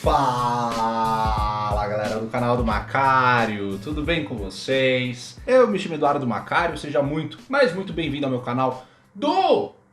Fala galera do canal do Macário, tudo bem com vocês? Eu me chamo Eduardo Macário, seja muito bem-vindo ao meu canal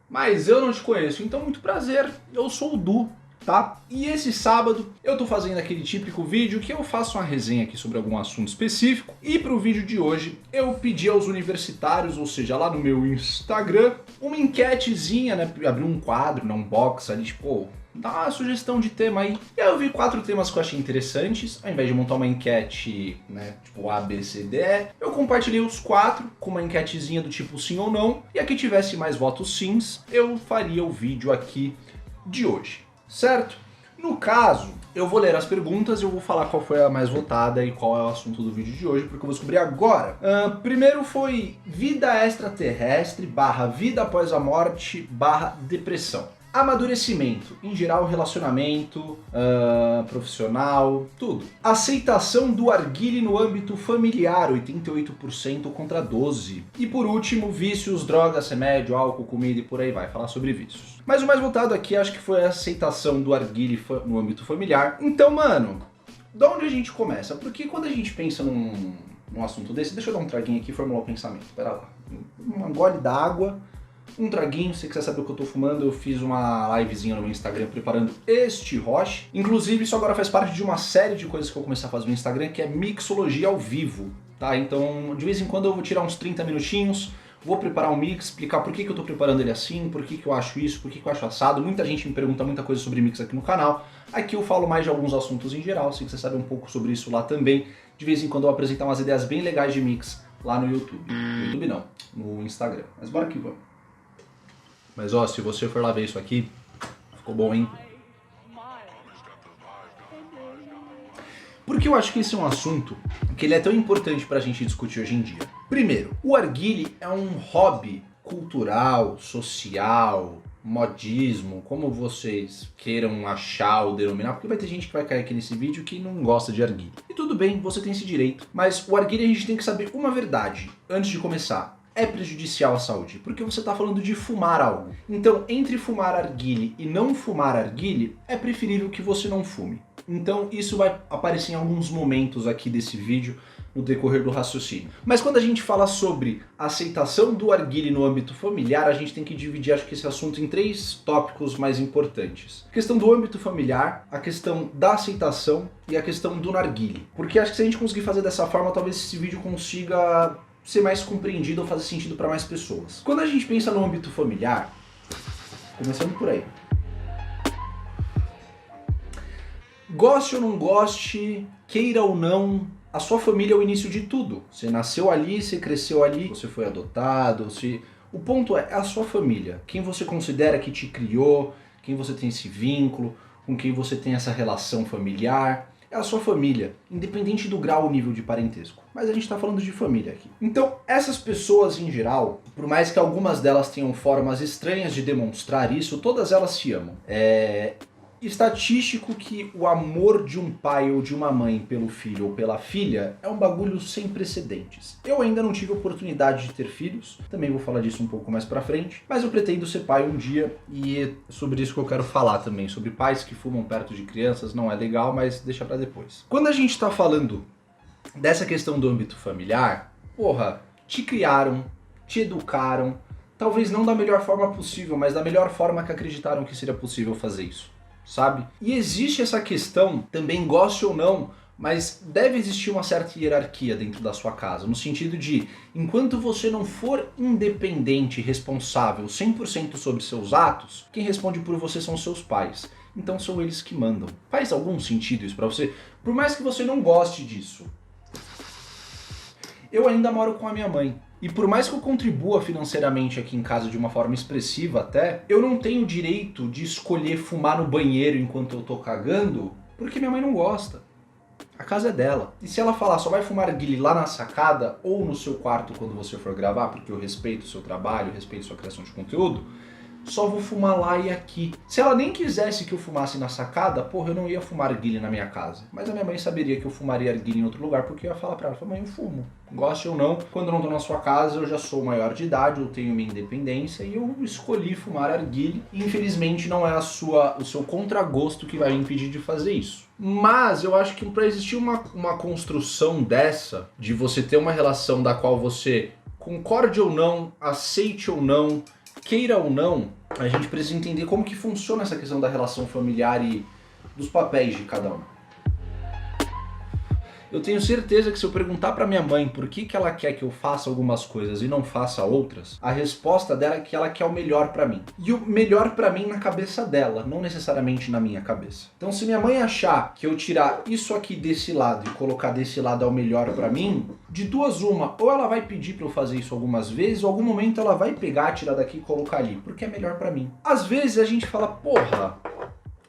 Mas eu não te conheço, então muito prazer, eu sou o Du, tá? E esse sábado eu tô fazendo aquele típico vídeo que eu faço uma resenha aqui sobre algum assunto específico. E pro vídeo de hoje eu pedi aos universitários, ou seja, lá no meu Instagram, uma enquetezinha, né? Abri um quadro, um box ali, tipo, dá uma sugestão de tema aí. E aí eu vi 4 temas que eu achei interessantes. Ao invés de montar uma enquete, né, tipo A, B, C, D, E, eu compartilhei os 4 com uma enquetezinha do tipo sim ou não. E a que tivesse mais votos sims, eu faria o vídeo aqui de hoje, certo? No caso, eu vou ler as perguntas e eu vou falar qual foi a mais votada e qual é o assunto do vídeo de hoje, porque eu vou descobrir agora. Primeiro foi vida extraterrestre / vida após a morte / depressão. Amadurecimento, em geral relacionamento, profissional, tudo. Aceitação do arguile no âmbito familiar, 88% contra 12%. E por último, vícios, drogas, remédio, álcool, comida e por aí vai, falar sobre vícios. Mas o mais votado aqui acho que foi a aceitação do arguile no âmbito familiar. Então, mano, de onde a gente começa? Porque quando a gente pensa num assunto desse, deixa eu dar um traguinho aqui e formular o pensamento, pera lá. Um gole d'água. Um traguinho, se você quiser saber o que eu tô fumando, eu fiz uma livezinha no meu Instagram preparando este roche. Inclusive, isso agora faz parte de uma série de coisas que eu vou começar a fazer no Instagram, que é mixologia ao vivo, tá? Então, de vez em quando eu vou tirar uns 30 minutinhos, vou preparar um mix, explicar por que eu tô preparando ele assim, por que eu acho isso, por que eu acho assado. Muita gente me pergunta muita coisa sobre mix aqui no canal. Aqui eu falo mais de alguns assuntos em geral, se você sabe um pouco sobre isso lá também. De vez em quando eu vou apresentar umas ideias bem legais de mix lá no YouTube. No YouTube não, no Instagram. Mas bora que vamos. Mas ó, se você for lá ver isso aqui, ficou bom, hein? Porque eu acho que esse é um assunto que ele é tão importante pra gente discutir hoje em dia. Primeiro, o arguile é um hobby cultural, social, modismo, como vocês queiram achar ou denominar, porque vai ter gente que vai cair aqui nesse vídeo que não gosta de arguile. E tudo bem, você tem esse direito, mas o arguile a gente tem que saber uma verdade antes de começar. É prejudicial à saúde, porque você está falando de fumar algo. Então, entre fumar arguile e não fumar arguile, é preferível que você não fume. Então, isso vai aparecer em alguns momentos aqui desse vídeo, no decorrer do raciocínio. Mas quando a gente fala sobre aceitação do arguile no âmbito familiar, a gente tem que dividir, acho que esse assunto em 3 tópicos mais importantes. A questão do âmbito familiar, a questão da aceitação e a questão do narguile. Porque acho que se a gente conseguir fazer dessa forma, talvez esse vídeo consiga ser mais compreendido ou fazer sentido para mais pessoas. Quando a gente pensa no âmbito familiar, começando por aí. Goste ou não goste, queira ou não, a sua família é o início de tudo. Você nasceu ali, você cresceu ali, você foi adotado, o ponto é a sua família. Quem você considera que te criou, quem você tem esse vínculo, com quem você tem essa relação familiar. É a sua família, independente do grau ou nível de parentesco. Mas a gente está falando de família aqui. Então, essas pessoas em geral, por mais que algumas delas tenham formas estranhas de demonstrar isso, todas elas se amam. É estatístico que o amor de um pai ou de uma mãe pelo filho ou pela filha é um bagulho sem precedentes. Eu ainda não tive a oportunidade de ter filhos, também vou falar disso um pouco mais pra frente, mas eu pretendo ser pai um dia e é sobre isso que eu quero falar também, sobre pais que fumam perto de crianças, não é legal, mas deixa pra depois. Quando a gente tá falando dessa questão do âmbito familiar, porra, te criaram, te educaram, talvez não da melhor forma possível, mas da melhor forma que acreditaram que seria possível fazer isso. Sabe? E existe essa questão, também goste ou não, mas deve existir uma certa hierarquia dentro da sua casa, no sentido de, enquanto você não for independente e responsável 100% sobre seus atos, quem responde por você são seus pais. Então são eles que mandam. Faz algum sentido isso pra você? Por mais que você não goste disso. Eu ainda moro com a minha mãe. E por mais que eu contribua financeiramente aqui em casa de uma forma expressiva até, eu não tenho o direito de escolher fumar no banheiro enquanto eu tô cagando, porque minha mãe não gosta. A casa é dela. E se ela falar só vai fumar guile lá na sacada ou no seu quarto quando você for gravar, porque eu respeito o seu trabalho, respeito a sua criação de conteúdo, só vou fumar lá e aqui. Se ela nem quisesse que eu fumasse na sacada, porra, eu não ia fumar arguile na minha casa. Mas a minha mãe saberia que eu fumaria arguile em outro lugar, porque eu ia falar pra ela, mãe, eu fumo. Goste ou não, quando eu não tô na sua casa, eu já sou maior de idade, eu tenho minha independência e eu escolhi fumar arguile. E infelizmente não é o seu contragosto que vai me impedir de fazer isso. Mas eu acho que para existir uma construção dessa, de você ter uma relação da qual você concorde ou não, aceite ou não, queira ou não, a gente precisa entender como que funciona essa questão da relação familiar e dos papéis de cada um. Eu tenho certeza que se eu perguntar pra minha mãe por que ela quer que eu faça algumas coisas e não faça outras, a resposta dela é que ela quer o melhor pra mim. E o melhor pra mim na cabeça dela, não necessariamente na minha cabeça. Então se minha mãe achar que eu tirar isso aqui desse lado e colocar desse lado é o melhor pra mim, de duas uma, ou ela vai pedir pra eu fazer isso algumas vezes, ou em algum momento ela vai pegar, tirar daqui e colocar ali, porque é melhor pra mim. Às vezes a gente fala, porra,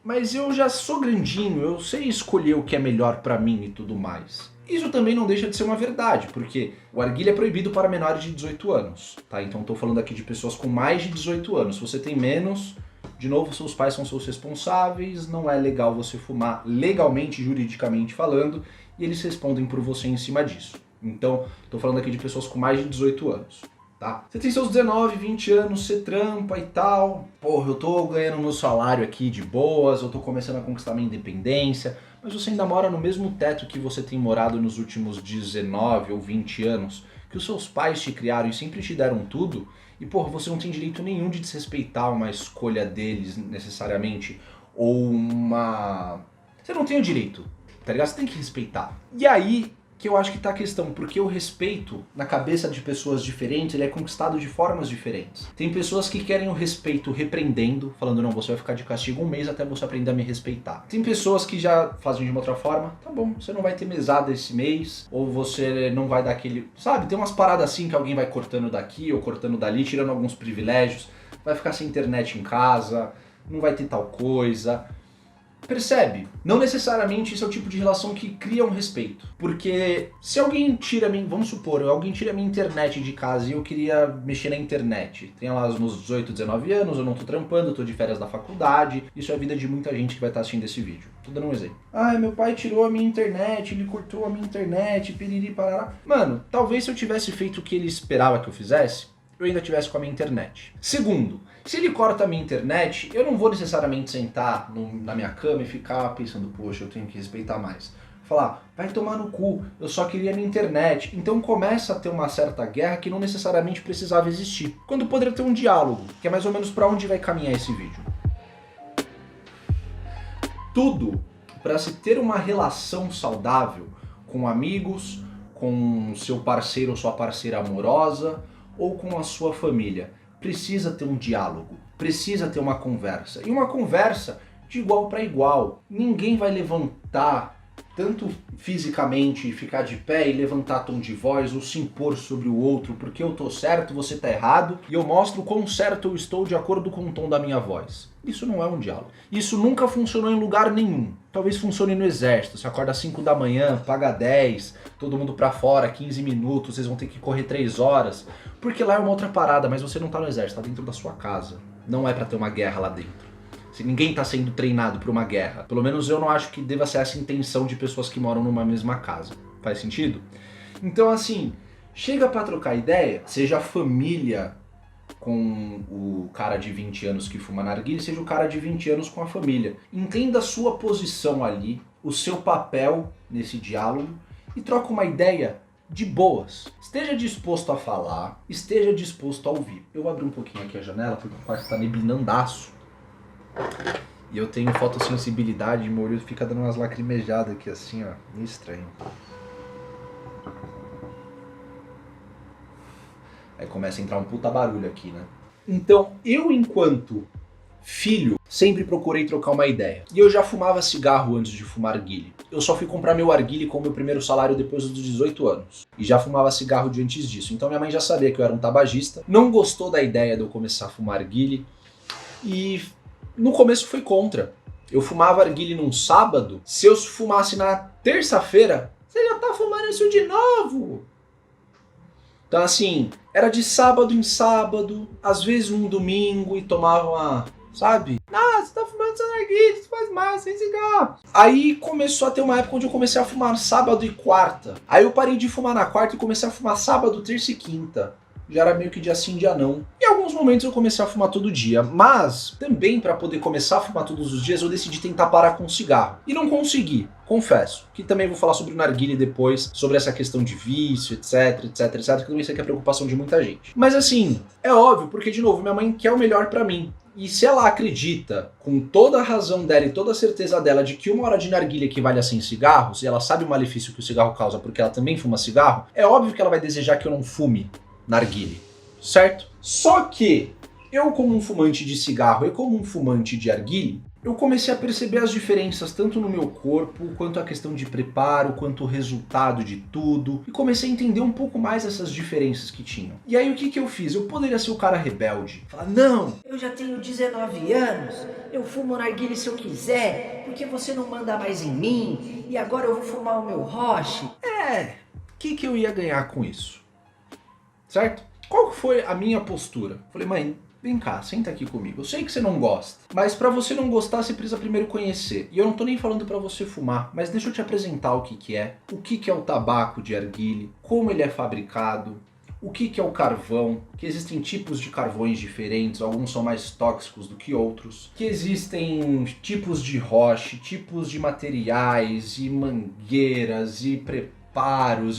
mas eu já sou grandinho, eu sei escolher o que é melhor pra mim e tudo mais. Isso também não deixa de ser uma verdade, porque o arguile é proibido para menores de 18 anos, tá? Então estou falando aqui de pessoas com mais de 18 anos. Se você tem menos, de novo, seus pais são seus responsáveis, não é legal você fumar legalmente, juridicamente falando, e eles respondem por você em cima disso. Então, estou falando aqui de pessoas com mais de 18 anos. Tá? Você tem seus 19, 20 anos, você trampa e tal, porra, eu tô ganhando meu salário aqui de boas, eu tô começando a conquistar minha independência, mas você ainda mora no mesmo teto que você tem morado nos últimos 19 ou 20 anos, que os seus pais te criaram e sempre te deram tudo, e porra, você não tem direito nenhum de desrespeitar uma escolha deles necessariamente, ou uma... Você não tem o direito, tá ligado? Você tem que respeitar. E aí que eu acho que tá a questão, porque o respeito na cabeça de pessoas diferentes, ele é conquistado de formas diferentes. Tem pessoas que querem o respeito repreendendo, falando, não, você vai ficar de castigo 1 mês até você aprender a me respeitar. Tem pessoas que já fazem de uma outra forma, tá bom, você não vai ter mesada esse mês, ou você não vai dar aquele... Sabe, tem umas paradas assim que alguém vai cortando daqui ou cortando dali, tirando alguns privilégios, vai ficar sem internet em casa, não vai ter tal coisa... Percebe? Não necessariamente isso é o tipo de relação que cria um respeito. Porque se alguém tira mim, vamos supor, alguém tira minha internet de casa e eu queria mexer na internet. Tenho lá os meus 18, 19 anos, eu não tô trampando, tô de férias da faculdade. Isso é a vida de muita gente que vai estar assistindo esse vídeo. Tô dando um exemplo. Ah, meu pai tirou a minha internet, ele cortou a minha internet, piriri, parará. Mano, talvez se eu tivesse feito o que ele esperava que eu fizesse, eu ainda tivesse com a minha internet. Segundo, se ele corta a minha internet, eu não vou necessariamente sentar na minha cama e ficar pensando, poxa, eu tenho que respeitar mais. Falar, vai tomar no cu, eu só queria minha internet. Então começa a ter uma certa guerra que não necessariamente precisava existir. Quando poderia ter um diálogo, que é mais ou menos para onde vai caminhar esse vídeo. Tudo para se ter uma relação saudável com amigos, com seu parceiro ou sua parceira amorosa, ou com a sua família. Precisa ter um diálogo, precisa ter uma conversa. E uma conversa de igual para igual. Ninguém vai levantar, tanto fisicamente, ficar de pé e levantar tom de voz ou se impor sobre o outro, porque eu tô certo, você tá errado, e eu mostro quão certo eu estou de acordo com o tom da minha voz. Isso não é um diálogo. Isso nunca funcionou em lugar nenhum. Talvez funcione no exército. Você acorda às 5 da manhã, paga 10, todo mundo pra fora, 15 minutos, vocês vão ter que correr 3 horas. Porque lá é uma outra parada, mas você não tá no exército, tá dentro da sua casa. Não é pra ter uma guerra lá dentro. Se ninguém tá sendo treinado pra uma guerra. Pelo menos eu não acho que deva ser essa a intenção de pessoas que moram numa mesma casa. Faz sentido? Então assim, chega pra trocar ideia, seja a família com o cara de 20 anos que fuma narguilé, seja o cara de 20 anos com a família. Entenda a sua posição ali, o seu papel nesse diálogo e troca uma ideia de boas. Esteja disposto a falar, esteja disposto a ouvir. Eu vou abrir um pouquinho aqui a janela porque o quarto tá neblinandaço. E eu tenho fotossensibilidade e meu olho fica dando umas lacrimejadas aqui assim, ó. Meio estranho. Aí começa a entrar um puta barulho aqui, né? Então, eu enquanto filho, sempre procurei trocar uma ideia. E eu já fumava cigarro antes de fumar arguile. Eu só fui comprar meu arguile com o meu primeiro salário depois dos 18 anos. E já fumava cigarro de antes disso. Então minha mãe já sabia que eu era um tabagista. Não gostou da ideia de eu começar a fumar arguile. E no começo foi contra. Eu fumava arguile num sábado. Se eu fumasse na terça-feira, você já tá fumando isso de novo. Então assim, era de sábado em sábado, às vezes um domingo e tomava uma, sabe? Ah, você tá fumando seu narguilé, isso faz mal, sem cigarro. Aí começou a ter uma época onde eu comecei a fumar sábado e quarta. Aí eu parei de fumar na quarta e comecei a fumar sábado, terça e quinta. Já era meio que dia sim, dia não. Em alguns momentos eu comecei a fumar todo dia, mas também para poder começar a fumar todos os dias eu decidi tentar parar com cigarro. E não consegui, confesso. Que também vou falar sobre o narguilé depois, sobre essa questão de vício, etc, etc, etc, que também sei que é preocupação de muita gente. Mas assim, é óbvio, porque de novo, minha mãe quer o melhor para mim. E se ela acredita, com toda a razão dela e toda a certeza dela, de que uma hora de narguilé equivale a 100 cigarros, e ela sabe o malefício que o cigarro causa porque ela também fuma cigarro, é óbvio que ela vai desejar que eu não fume narguilé, certo? Só que eu, como um fumante de cigarro e como um fumante de narguilé, eu comecei a perceber as diferenças tanto no meu corpo, quanto a questão de preparo, quanto o resultado de tudo, e comecei a entender um pouco mais essas diferenças que tinham. E aí o que eu fiz? Eu poderia ser o cara rebelde, falar, não, eu já tenho 19 anos, eu fumo narguilé se eu quiser, porque você não manda mais em mim, e agora eu vou fumar o meu roche. O que eu ia ganhar com isso? Certo? Qual foi a minha postura? Falei, mãe, vem cá, senta aqui comigo. Eu sei que você não gosta, mas pra você não gostar, você precisa primeiro conhecer. E eu não tô nem falando pra você fumar, mas deixa eu te apresentar o que é. O que é o tabaco de narguilé, como ele é fabricado, o que é o carvão, que existem tipos de carvões diferentes, alguns são mais tóxicos do que outros, que existem tipos de roche, tipos de materiais e mangueiras e preparos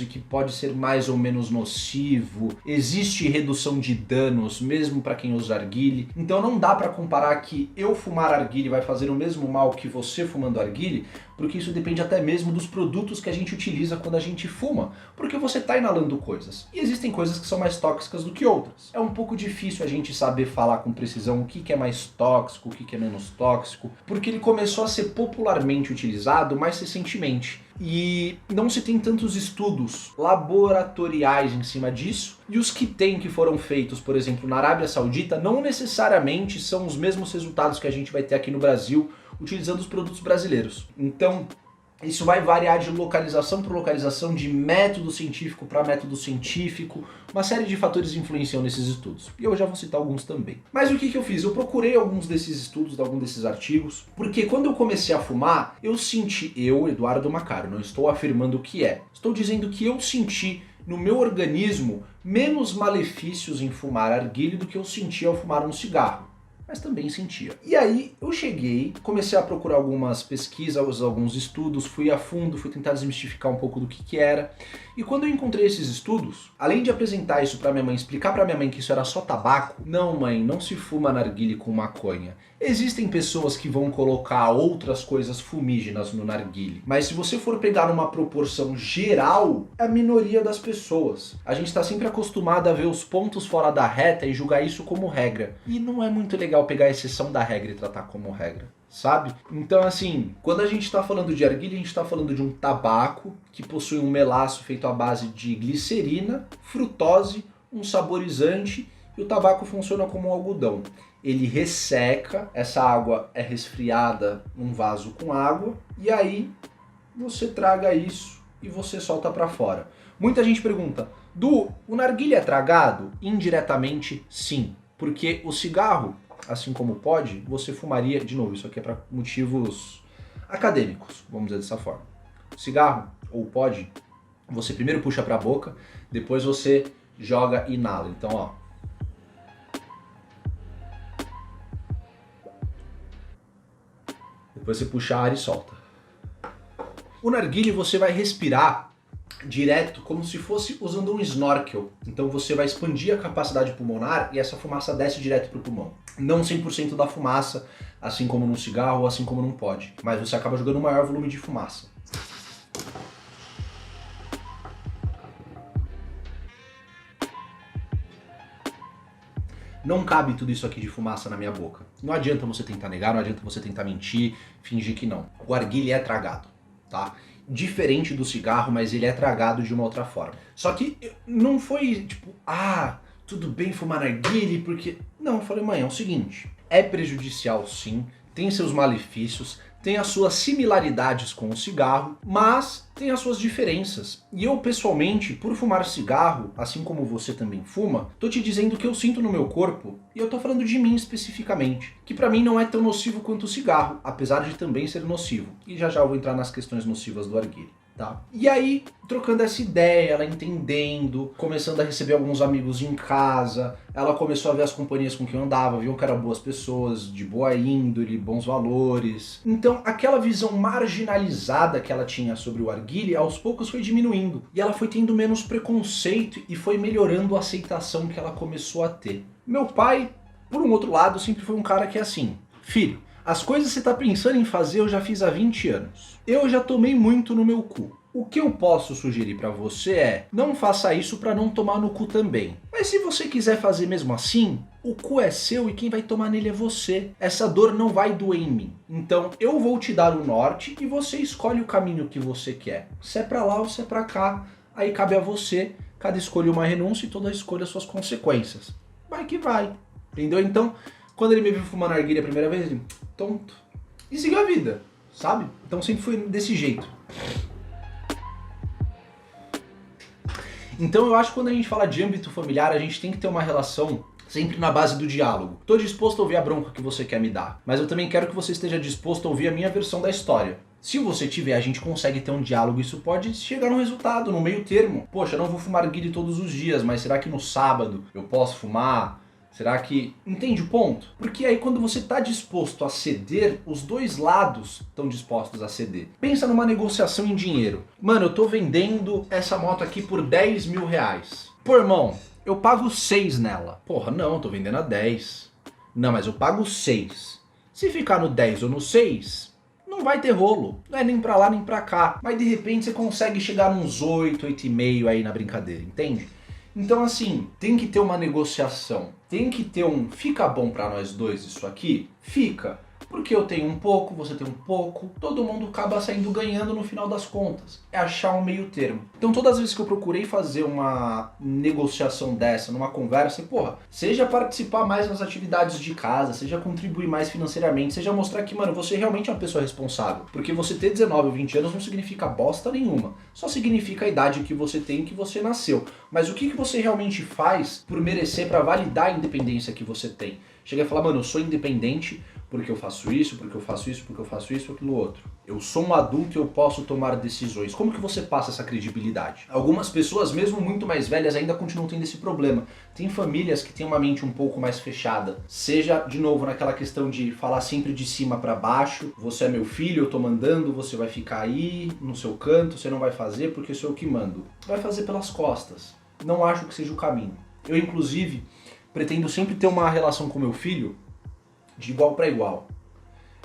e que pode ser mais ou menos nocivo, existe redução de danos mesmo para quem usa narguilé, então não dá para comparar que eu fumar narguilé vai fazer o mesmo mal que você fumando narguilé, porque isso depende até mesmo dos produtos que a gente utiliza quando a gente fuma, porque você está inalando coisas, e existem coisas que são mais tóxicas do que outras. É um pouco difícil a gente saber falar com precisão o que é mais tóxico, o que é menos tóxico, porque ele começou a ser popularmente utilizado mais recentemente. E não se tem tantos estudos laboratoriais em cima disso, e os que tem que foram feitos, por exemplo, na Arábia Saudita, não necessariamente são os mesmos resultados que a gente vai ter aqui no Brasil, utilizando os produtos brasileiros. Então, isso vai variar de localização para localização, de método científico para método científico, uma série de fatores influenciam nesses estudos. E eu já vou citar alguns também. Mas o que eu fiz? Eu procurei alguns desses estudos, alguns desses artigos, porque quando eu comecei a fumar, eu senti, Eduardo Macário, não estou afirmando o que é, estou dizendo que eu senti no meu organismo menos malefícios em fumar narguilé do que eu sentia ao fumar um cigarro. Mas também sentia. E aí eu cheguei, comecei a procurar algumas pesquisas, alguns estudos, fui a fundo, fui tentar desmistificar um pouco do que era. E quando eu encontrei esses estudos, além de apresentar isso pra minha mãe, explicar pra minha mãe que isso era só tabaco, não mãe, não se fuma narguilé com maconha. Existem pessoas que vão colocar outras coisas fumígenas no narguilé, mas se você for pegar numa proporção geral, é a minoria das pessoas. A gente está sempre acostumado a ver os pontos fora da reta e julgar isso como regra. E não é muito legal pegar a exceção da regra e tratar como regra, sabe? Então assim, quando a gente está falando de narguilé, a gente está falando de um tabaco que possui um melaço feito à base de glicerina, frutose, um saborizante, e o tabaco funciona como um algodão. Ele resseca, essa água é resfriada num vaso com água, e aí você traga isso e você solta para fora. Muita gente pergunta, o narguilé é tragado? Indiretamente, sim. Porque o cigarro, assim como pode, você fumaria, de novo, isso aqui é para motivos acadêmicos, vamos dizer dessa forma. O cigarro, ou pode, você primeiro puxa para a boca, depois você joga e inala. Então, ó. Depois você puxa ar e solta. O narguilé você vai respirar direto como se fosse usando um snorkel. Então você vai expandir a capacidade pulmonar e essa fumaça desce direto para o pulmão. Não 100% da fumaça, assim como num cigarro ou assim como num pod. Mas você acaba jogando um maior volume de fumaça. Não cabe tudo isso aqui de fumaça na minha boca. Não adianta você tentar negar, não adianta você tentar mentir, fingir que não. O narguilé é tragado, tá? Diferente do cigarro, mas ele é tragado de uma outra forma. Só que não foi tipo, tudo bem fumar narguilé porque... Não, eu falei, mãe, é o seguinte, é prejudicial sim, tem seus malefícios, tem as suas similaridades com o cigarro, mas tem as suas diferenças. E eu, pessoalmente, por fumar cigarro, assim como você também fuma, tô te dizendo que eu sinto no meu corpo, e eu tô falando de mim especificamente, que pra mim não é tão nocivo quanto o cigarro, apesar de também ser nocivo. E já já eu vou entrar nas questões nocivas do arguile. Tá. E aí, trocando essa ideia, ela entendendo, começando a receber alguns amigos em casa, ela começou a ver as companhias com quem eu andava, viu que eram boas pessoas, de boa índole, bons valores. Então, aquela visão marginalizada que ela tinha sobre o arguile, aos poucos foi diminuindo. E ela foi tendo menos preconceito e foi melhorando a aceitação que ela começou a ter. Meu pai, por um outro lado, sempre foi um cara que é assim, filho, as coisas que você está pensando em fazer eu já fiz há 20 anos. Eu já tomei muito no meu cu. O que eu posso sugerir para você é, não faça isso para não tomar no cu também. Mas se você quiser fazer mesmo assim, o cu é seu e quem vai tomar nele é você. Essa dor não vai doer em mim. Então eu vou te dar o norte e você escolhe o caminho que você quer. Se é para lá ou se é para cá, aí cabe a você. Cada escolha uma renúncia e toda escolha suas consequências. Vai que vai. Entendeu? Então, quando ele me viu fumando narguilé a primeira vez, ele, tonto. E seguiu a vida, sabe? Então sempre foi desse jeito. Então eu acho que quando a gente fala de âmbito familiar, a gente tem que ter uma relação sempre na base do diálogo. Tô disposto a ouvir a bronca que você quer me dar, mas eu também quero que você esteja disposto a ouvir a minha versão da história. Se você tiver, a gente consegue ter um diálogo, isso pode chegar num resultado, no meio termo. Poxa, eu não vou fumar guile todos os dias, mas será que no sábado eu posso fumar? Será que... Entende o ponto? Porque aí quando você está disposto a ceder, os dois lados estão dispostos a ceder. Pensa numa negociação em dinheiro. Mano, eu tô vendendo essa moto aqui por 10 mil reais. Pô, irmão, eu pago 6 nela. Porra, não, tô vendendo a 10. Não, mas eu pago 6. Se ficar no 10 ou no 6, não vai ter rolo. Não é nem pra lá nem pra cá. Mas de repente você consegue chegar nos 8, 8,5 aí na brincadeira, entende? Então assim, tem que ter uma negociação, tem que ter um fica bom pra nós dois isso aqui? Fica. Porque eu tenho um pouco, você tem um pouco, todo mundo acaba saindo ganhando no final das contas. É achar um meio termo. Então todas as vezes que eu procurei fazer uma negociação dessa, numa conversa, porra, seja participar mais nas atividades de casa, seja contribuir mais financeiramente, seja mostrar que, mano, você realmente é uma pessoa responsável. Porque você ter 19 ou 20 anos não significa bosta nenhuma. Só significa a idade que você tem e que você nasceu. Mas o que você realmente faz por merecer, pra validar a independência que você tem? Chega a falar, mano, eu sou independente porque eu faço isso, porque eu faço isso, porque eu faço isso, aquilo outro. Eu sou um adulto e eu posso tomar decisões. Como que você passa essa credibilidade? Algumas pessoas, mesmo muito mais velhas, ainda continuam tendo esse problema. Tem famílias que têm uma mente um pouco mais fechada. Seja, de novo, naquela questão de falar sempre de cima pra baixo. Você é meu filho, eu tô mandando, você vai ficar aí no seu canto, você não vai fazer porque sou eu que mando. Vai fazer pelas costas. Não acho que seja o caminho. Eu, inclusive, pretendo sempre ter uma relação com meu filho de igual para igual.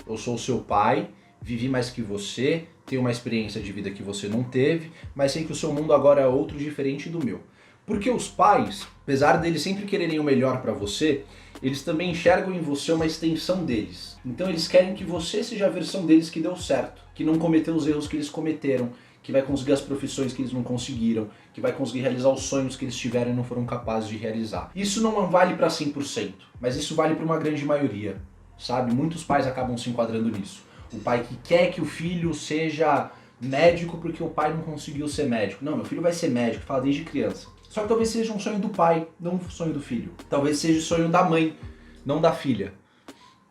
Eu sou o seu pai, vivi mais que você, tenho uma experiência de vida que você não teve, mas sei que o seu mundo agora é outro, diferente do meu. Porque os pais, apesar deles sempre quererem o melhor para você, eles também enxergam em você uma extensão deles. Então eles querem que você seja a versão deles que deu certo, que não cometeu os erros que eles cometeram, que vai conseguir as profissões que eles não conseguiram, que vai conseguir realizar os sonhos que eles tiveram e não foram capazes de realizar. Isso não vale para 100%, mas isso vale para uma grande maioria, sabe? Muitos pais acabam se enquadrando nisso. O pai que quer que o filho seja médico porque o pai não conseguiu ser médico. Não, meu filho vai ser médico, fala desde criança. Só que talvez seja um sonho do pai, não um sonho do filho. Talvez seja o sonho da mãe, não da filha.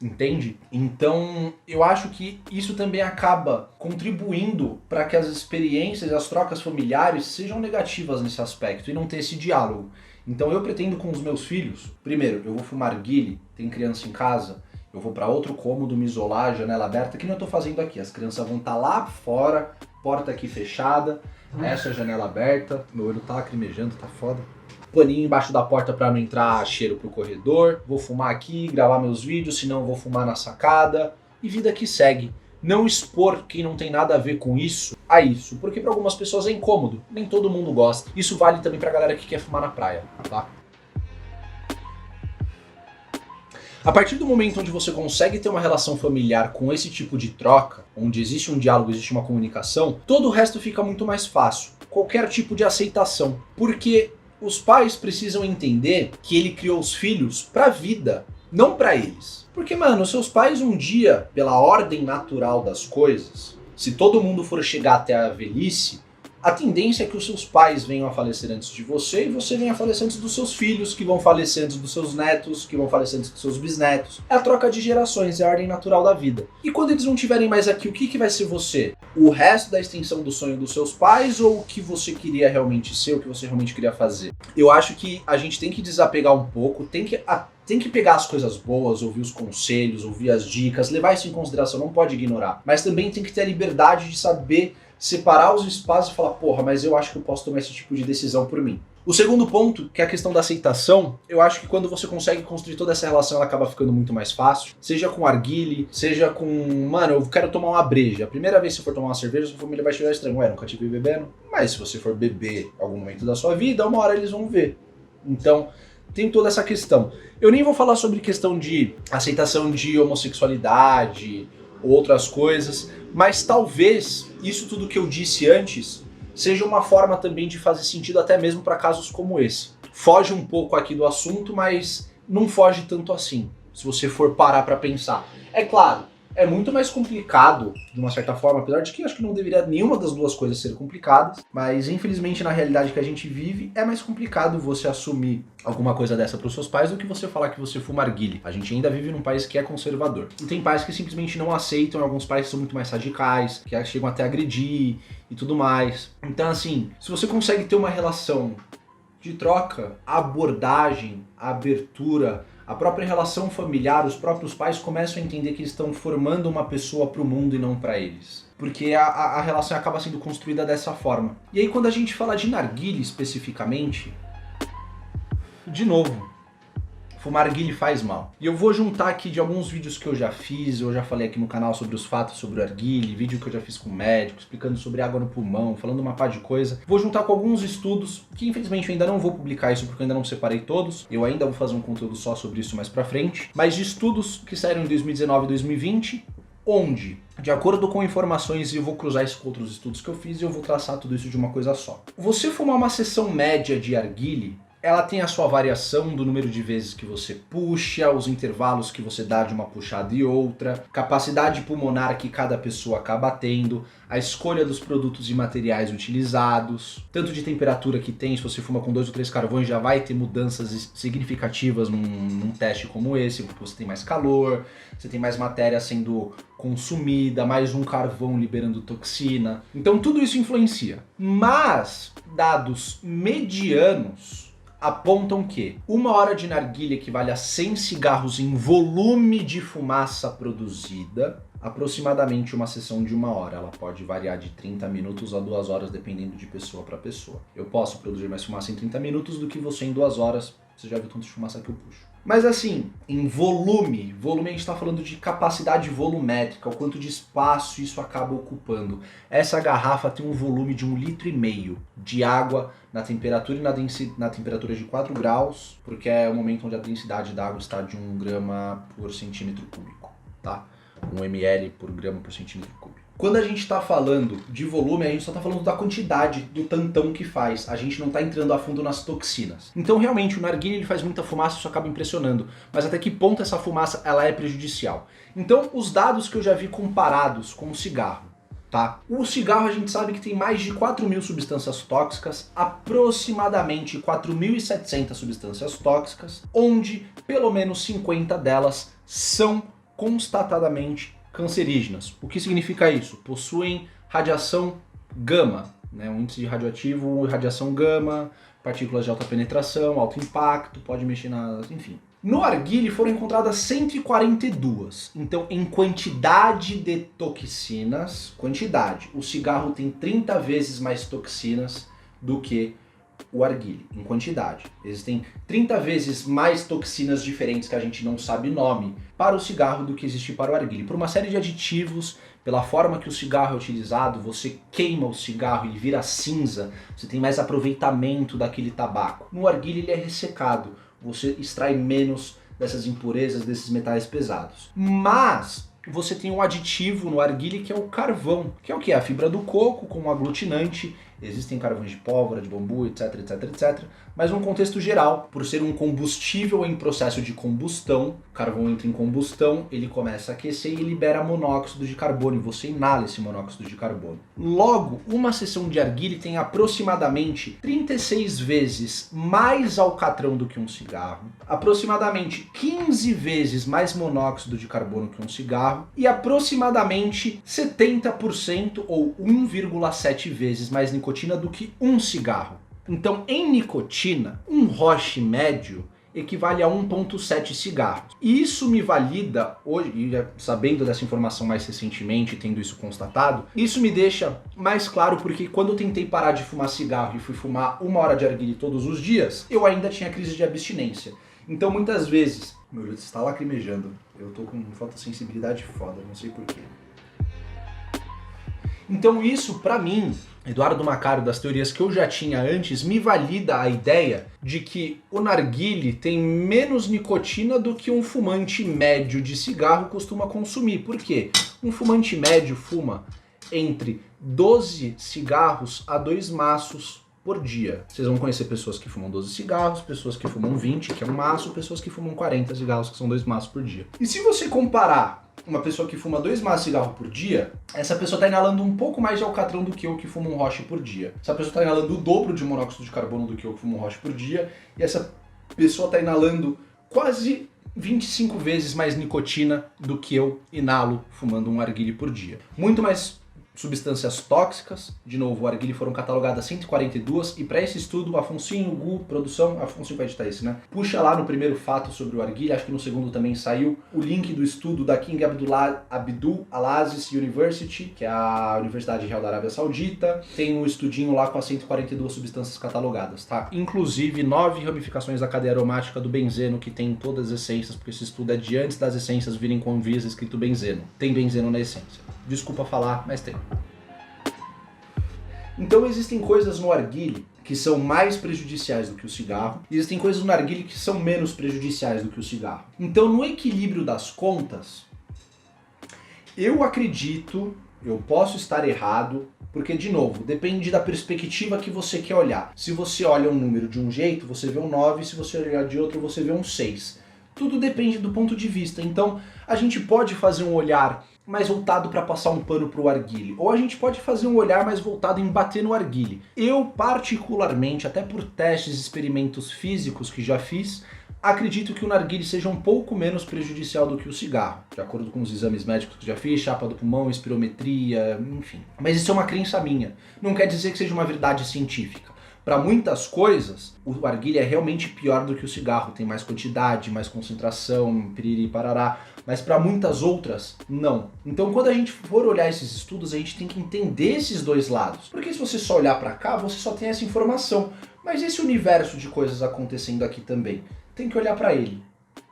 Entende? Então eu acho que isso também acaba contribuindo para que as experiências, as trocas familiares sejam negativas nesse aspecto e não ter esse diálogo. Então eu pretendo com os meus filhos, primeiro, eu vou fumar guile, tem criança em casa, eu vou para outro cômodo, me isolar, janela aberta, que nem eu tô fazendo aqui. As crianças vão estar lá fora, porta aqui fechada, essa janela aberta, meu olho tá lacrimejando, tá foda. Paninho embaixo da porta para não entrar cheiro pro corredor, vou fumar aqui, gravar meus vídeos, senão eu vou fumar na sacada, e vida que segue. Não expor quem não tem nada a ver com isso a isso, porque para algumas pessoas é incômodo, nem todo mundo gosta. Isso vale também pra galera que quer fumar na praia, tá? A partir do momento onde você consegue ter uma relação familiar com esse tipo de troca, onde existe um diálogo, existe uma comunicação, todo o resto fica muito mais fácil. Qualquer tipo de aceitação, porque os pais precisam entender que ele criou os filhos para a vida. Não pra eles. Porque, mano, seus pais um dia, pela ordem natural das coisas, se todo mundo for chegar até a velhice, a tendência é que os seus pais venham a falecer antes de você e você venha a falecer antes dos seus filhos, que vão falecer antes dos seus netos, que vão falecer antes dos seus bisnetos. É a troca de gerações, é a ordem natural da vida. E quando eles não estiverem mais aqui, o que vai ser você? O resto da extensão do sonho dos seus pais ou o que você queria realmente ser, o que você realmente queria fazer? Eu acho que a gente tem que desapegar um pouco, tem que pegar as coisas boas, ouvir os conselhos, ouvir as dicas, levar isso em consideração, não pode ignorar. Mas também tem que ter a liberdade de saber separar os espaços e falar, porra, mas eu acho que eu posso tomar esse tipo de decisão por mim. O segundo ponto, que é a questão da aceitação, eu acho que quando você consegue construir toda essa relação, ela acaba ficando muito mais fácil. Seja com arguile, seja com, mano, eu quero tomar uma breja. A primeira vez que você for tomar uma cerveja, sua família vai te olhar estranho. Ué, nunca te vi bebendo. Mas se você for beber em algum momento da sua vida, uma hora eles vão ver. Então, tem toda essa questão. Eu nem vou falar sobre questão de aceitação de homossexualidade ou outras coisas, mas talvez isso tudo que eu disse antes seja uma forma também de fazer sentido até mesmo para casos como esse. Foge um pouco aqui do assunto, mas não foge tanto assim, se você for parar para pensar. É claro, é muito mais complicado, de uma certa forma, apesar de que acho que não deveria nenhuma das duas coisas ser complicadas, mas infelizmente na realidade que a gente vive, é mais complicado você assumir alguma coisa dessa para os seus pais do que você falar que você fuma arguile. A gente ainda vive num país que é conservador. E tem pais que simplesmente não aceitam, alguns pais que são muito mais radicais, que chegam até a agredir e tudo mais. Então assim, se você consegue ter uma relação de troca, a abordagem, a abertura, a própria relação familiar, os próprios pais começam a entender que eles estão formando uma pessoa para o mundo e não para eles. Porque a relação acaba sendo construída dessa forma. E aí quando a gente fala de narguile especificamente, de novo, fumar narguile faz mal. E eu vou juntar aqui de alguns vídeos que eu já fiz, eu já falei aqui no canal sobre os fatos sobre o narguile, vídeo que eu já fiz com médico, explicando sobre água no pulmão, falando uma pá de coisa. Vou juntar com alguns estudos, que infelizmente eu ainda não vou publicar isso porque eu ainda não separei todos. Eu ainda vou fazer um conteúdo só sobre isso mais pra frente. Mas de estudos que saíram em 2019 e 2020, onde, de acordo com informações, e eu vou cruzar isso com outros estudos que eu fiz e eu vou traçar tudo isso de uma coisa só. Você fumar uma sessão média de narguile, ela tem a sua variação do número de vezes que você puxa, os intervalos que você dá de uma puxada e outra, capacidade pulmonar que cada pessoa acaba tendo, a escolha dos produtos e materiais utilizados, tanto de temperatura que tem, se você fuma com 2 ou 3 carvões já vai ter mudanças significativas num teste como esse, porque você tem mais calor, você tem mais matéria sendo consumida, mais um carvão liberando toxina, então tudo isso influencia. Mas dados medianos apontam que 1 hora de narguilha equivale a 100 cigarros em volume de fumaça produzida, aproximadamente uma sessão de 1 hora. Ela pode variar de 30 minutos a 2 horas, dependendo de pessoa para pessoa. Eu posso produzir mais fumaça em 30 minutos do que você em 2 horas. Você já viu tanto de fumaça que eu puxo. Mas assim, em volume a gente está falando de capacidade volumétrica, o quanto de espaço isso acaba ocupando. Essa garrafa tem um volume de 1,5 litro de água na temperatura e na temperatura de 4 graus, porque é o momento onde a densidade da água está de 1 grama por centímetro cúbico, tá? 1 ml por grama por centímetro cúbico. Quando a gente está falando de volume, a gente só está falando da quantidade, do tantão que faz. A gente não está entrando a fundo nas toxinas. Então, realmente, o narguilé ele faz muita fumaça, isso acaba impressionando. Mas até que ponto essa fumaça ela é prejudicial? Então, os dados que eu já vi comparados com o cigarro, tá? O cigarro a gente sabe que tem mais de 4.000 substâncias tóxicas, aproximadamente 4.700 substâncias tóxicas, onde pelo menos 50 delas são constatadamente cancerígenas. O que significa isso? Possuem radiação gama, né? Um índice de radioativo, radiação gama, partículas de alta penetração, alto impacto, pode mexer nas... enfim. No narguilé foram encontradas 142. Então, em quantidade de toxinas, o cigarro tem 30 vezes mais toxinas do que o narguilé, em quantidade. Existem 30 vezes mais toxinas diferentes que a gente não sabe nome para o cigarro do que existe para o narguilé. Por uma série de aditivos, pela forma que o cigarro é utilizado, você queima o cigarro e vira cinza, você tem mais aproveitamento daquele tabaco. No narguilé ele é ressecado, você extrai menos dessas impurezas, desses metais pesados. Mas você tem um aditivo no narguilé que é o carvão, que é o que? A fibra do coco com um aglutinante existem carvões de pólvora, de bambu, etc, etc, etc. Mas num contexto geral, por ser um combustível em processo de combustão, o carvão entra em combustão, ele começa a aquecer e libera monóxido de carbono, e você inala esse monóxido de carbono. Logo, uma seção de arguile tem aproximadamente 36 vezes mais alcatrão do que um cigarro, aproximadamente 15 vezes mais monóxido de carbono que um cigarro e aproximadamente 70% ou 1,7 vezes mais nicotina do que um cigarro. Então, em nicotina, um roche médio equivale a 1,7 cigarros. E isso me valida, hoje, sabendo dessa informação mais recentemente, tendo isso constatado, isso me deixa mais claro porque quando eu tentei parar de fumar cigarro e fui fumar 1 hora de arguile todos os dias, eu ainda tinha crise de abstinência. Então muitas vezes, meu Deus, está lacrimejando, eu tô com fotossensibilidade foda, não sei porquê. Então isso, pra mim, Eduardo Macário, das teorias que eu já tinha antes, me valida a ideia de que o narguile tem menos nicotina do que um fumante médio de cigarro costuma consumir. Por quê? Um fumante médio fuma entre 12 cigarros a 2 maços por dia. Vocês vão conhecer pessoas que fumam 12 cigarros, pessoas que fumam 20, que é um maço, pessoas que fumam 40 cigarros, que são 2 maços por dia. E se você comparar uma pessoa que fuma 2 maços de cigarro por dia, essa pessoa está inalando um pouco mais de alcatrão do que eu que fumo um roche por dia. Essa pessoa está inalando o dobro de monóxido de carbono do que eu que fumo um roche por dia, e essa pessoa está inalando quase 25 vezes mais nicotina do que eu inalo fumando um arguile por dia. Muito mais substâncias tóxicas, de novo, o arguile foram catalogadas 142, e para esse estudo, Afonsinho, Gu, produção, Afonsinho vai editar esse, né? Puxa lá no primeiro fato sobre o arguile, acho que no segundo também saiu, o link do estudo da King Abdul Al-Aziz University, que é a Universidade Real da Arábia Saudita, tem um estudinho lá com as 142 substâncias catalogadas, tá? Inclusive 9 ramificações da cadeia aromática do benzeno, que tem todas as essências, porque esse estudo é de antes das essências virem com Anvisa escrito benzeno. Tem benzeno na essência. Desculpa falar, mas tem. Então existem coisas no arguile que são mais prejudiciais do que o cigarro, e existem coisas no arguile que são menos prejudiciais do que o cigarro. Então, no equilíbrio das contas, eu acredito, eu posso estar errado, porque, de novo, depende da perspectiva que você quer olhar. Se você olha um número de um jeito, você vê um 9, se você olhar de outro, você vê um 6. Tudo depende do ponto de vista. Então, a gente pode fazer um olhar mais voltado para passar um pano para o arguile, ou a gente pode fazer um olhar mais voltado em bater no arguile. Eu, particularmente, até por testes e experimentos físicos que já fiz, acredito que o narguile seja um pouco menos prejudicial do que o cigarro, de acordo com os exames médicos que já fiz, chapa do pulmão, espirometria, enfim. Mas isso é uma crença minha, não quer dizer que seja uma verdade científica. Para muitas coisas, o arguile é realmente pior do que o cigarro, tem mais quantidade, mais concentração, piriri, parará, mas para muitas outras, não. Então quando a gente for olhar esses estudos, a gente tem que entender esses dois lados, porque se você só olhar para cá, você só tem essa informação, mas esse universo de coisas acontecendo aqui também, tem que olhar para ele.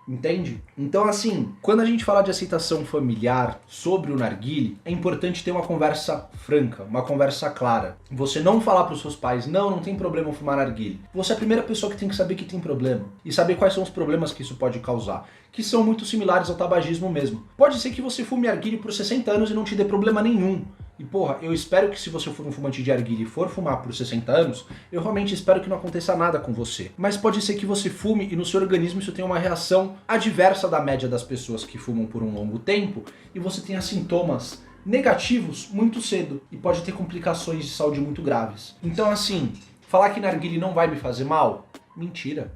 Entende? Então assim, quando a gente fala de aceitação familiar sobre o narguile, é importante ter uma conversa franca, uma conversa clara. Você não falar para os seus pais, não tem problema fumar narguile. Você é a primeira pessoa que tem que saber que tem problema e saber quais são os problemas que isso pode causar, que são muito similares ao tabagismo mesmo. Pode ser que você fume narguile por 60 anos e não te dê problema nenhum. E porra, eu espero que se você for um fumante de arguile e for fumar por 60 anos, eu realmente espero que não aconteça nada com você. Mas pode ser que você fume e no seu organismo isso tenha uma reação adversa da média das pessoas que fumam por um longo tempo e você tenha sintomas negativos muito cedo e pode ter complicações de saúde muito graves. Então assim, falar que narguile não vai me fazer mal? Mentira.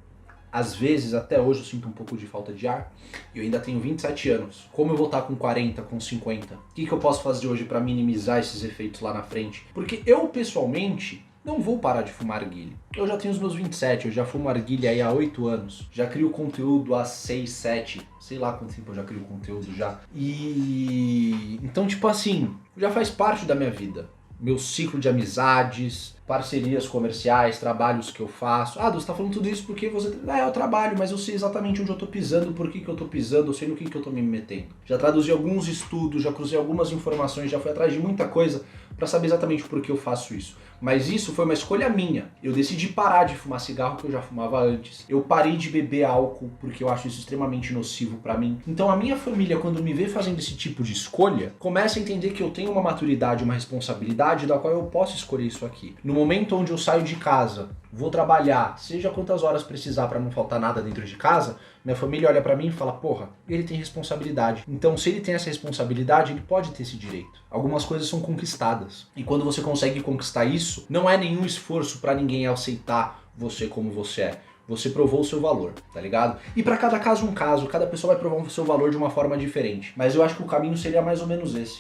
Às vezes, até hoje, eu sinto um pouco de falta de ar. Eu ainda tenho 27 anos. Como eu vou estar com 40, com 50? O que eu posso fazer hoje para minimizar esses efeitos lá na frente? Porque eu, pessoalmente, não vou parar de fumar arguile. Eu já tenho os meus 27, eu já fumo arguile aí há 8 anos. Já crio conteúdo há 6, 7, sei lá quanto tempo eu já crio conteúdo já. E então, tipo assim, já faz parte da minha vida. Meu ciclo de amizades, parcerias comerciais, trabalhos que eu faço. Ah, você tá falando tudo isso porque você... eu trabalho, mas eu sei exatamente onde eu tô pisando, por que eu tô pisando, eu sei no que eu tô me metendo. Já traduzi alguns estudos, já cruzei algumas informações, já fui atrás de muita coisa para saber exatamente por que eu faço isso. Mas isso foi uma escolha minha. Eu decidi parar de fumar cigarro, que eu já fumava antes. Eu parei de beber álcool, porque eu acho isso extremamente nocivo pra mim. Então a minha família, quando me vê fazendo esse tipo de escolha, começa a entender que eu tenho uma maturidade, uma responsabilidade da qual eu posso escolher isso aqui. Não momento onde eu saio de casa, vou trabalhar, seja quantas horas precisar para não faltar nada dentro de casa, minha família olha para mim e fala, porra, ele tem responsabilidade. Então, se ele tem essa responsabilidade, ele pode ter esse direito. Algumas coisas são conquistadas. E quando você consegue conquistar isso, não é nenhum esforço para ninguém aceitar você como você é. Você provou o seu valor, tá ligado? E pra cada caso um caso, cada pessoa vai provar o seu valor de uma forma diferente. Mas eu acho que o caminho seria mais ou menos esse.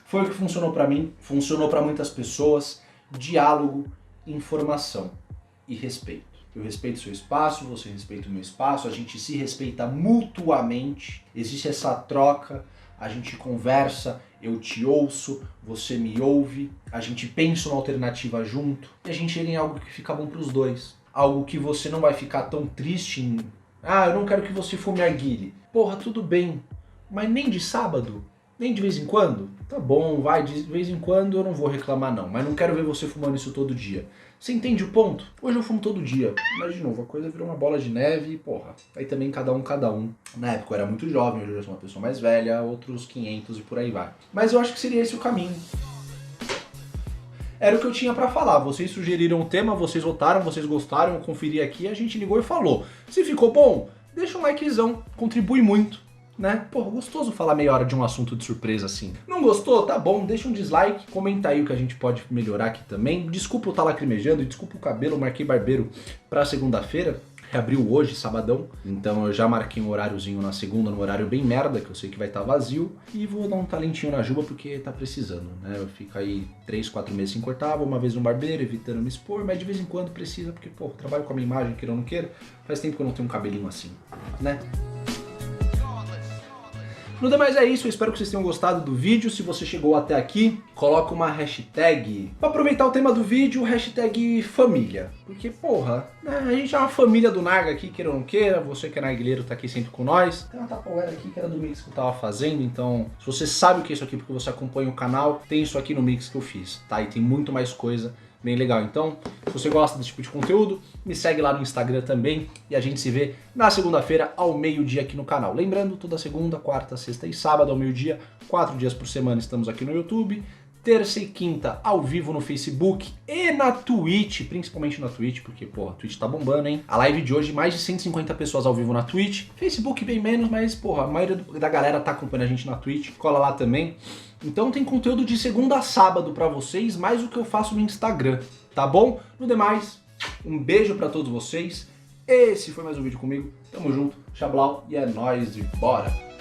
Foi o que funcionou pra mim, funcionou pra muitas pessoas. Diálogo, informação e respeito. Eu respeito o seu espaço, você respeita o meu espaço, a gente se respeita mutuamente, existe essa troca, a gente conversa, eu te ouço, você me ouve, a gente pensa uma alternativa junto e a gente chega em algo que fica bom pros dois. Algo que você não vai ficar tão triste em... Ah, eu não quero que você fume narguilé. Porra, tudo bem, mas nem de sábado? Nem de vez em quando? Tá bom, vai, de vez em quando eu não vou reclamar não, mas não quero ver você fumando isso todo dia. Você entende o ponto? Hoje eu fumo todo dia, mas de novo, a coisa virou uma bola de neve e porra, aí também cada um. Na época eu era muito jovem, hoje eu sou uma pessoa mais velha, outros 500 e por aí vai. Mas eu acho que seria esse o caminho. Era o que eu tinha pra falar, vocês sugeriram o tema, vocês votaram, vocês gostaram, eu conferi aqui, a gente ligou e falou. Se ficou bom, deixa um likezão, contribui muito, né? Porra, gostoso falar meia hora de um assunto de surpresa assim. Não gostou? Tá bom, deixa um dislike, comenta aí o que a gente pode melhorar aqui também. Desculpa eu estar lacrimejando, desculpa o cabelo, eu marquei barbeiro pra segunda-feira. Reabriu hoje, sabadão, então eu já marquei um horáriozinho na segunda, num horário bem merda, que eu sei que vai estar vazio, e vou dar um talentinho na Juba porque tá precisando, né? Eu fico aí 3, 4 meses sem cortar, vou uma vez no barbeiro, evitando me expor, mas de vez em quando precisa, porque, pô, eu trabalho com a minha imagem, queira ou não queira, faz tempo que eu não tenho um cabelinho assim, né? No demais é isso, eu espero que vocês tenham gostado do vídeo. Se você chegou até aqui, coloca uma hashtag. Pra aproveitar o tema do vídeo, hashtag família. Porque, porra, né, a gente é uma família do Narga aqui, queira ou não queira. Você que é narguileiro tá aqui sempre com nós. Tem uma tapoeira aqui que era do mix que eu tava fazendo, então se você sabe o que é isso aqui porque você acompanha o canal, tem isso aqui no mix que eu fiz, tá? E tem muito mais coisa bem legal. Então, se você gosta desse tipo de conteúdo, me segue lá no Instagram também e a gente se vê na segunda-feira ao meio-dia aqui no canal. Lembrando, toda segunda, quarta, sexta e sábado ao meio-dia, 4 dias por semana estamos aqui no YouTube. Terça e quinta ao vivo no Facebook e na Twitch, principalmente na Twitch, porque, porra, a Twitch tá bombando, hein? A live de hoje, mais de 150 pessoas ao vivo na Twitch. Facebook bem menos, mas, porra, a maioria da galera tá acompanhando a gente na Twitch, cola lá também. Então tem conteúdo de segunda a sábado pra vocês, mais o que eu faço no Instagram, tá bom? No demais, um beijo pra todos vocês. Esse foi mais um vídeo comigo. Tamo junto, xablau, e é nóis e bora!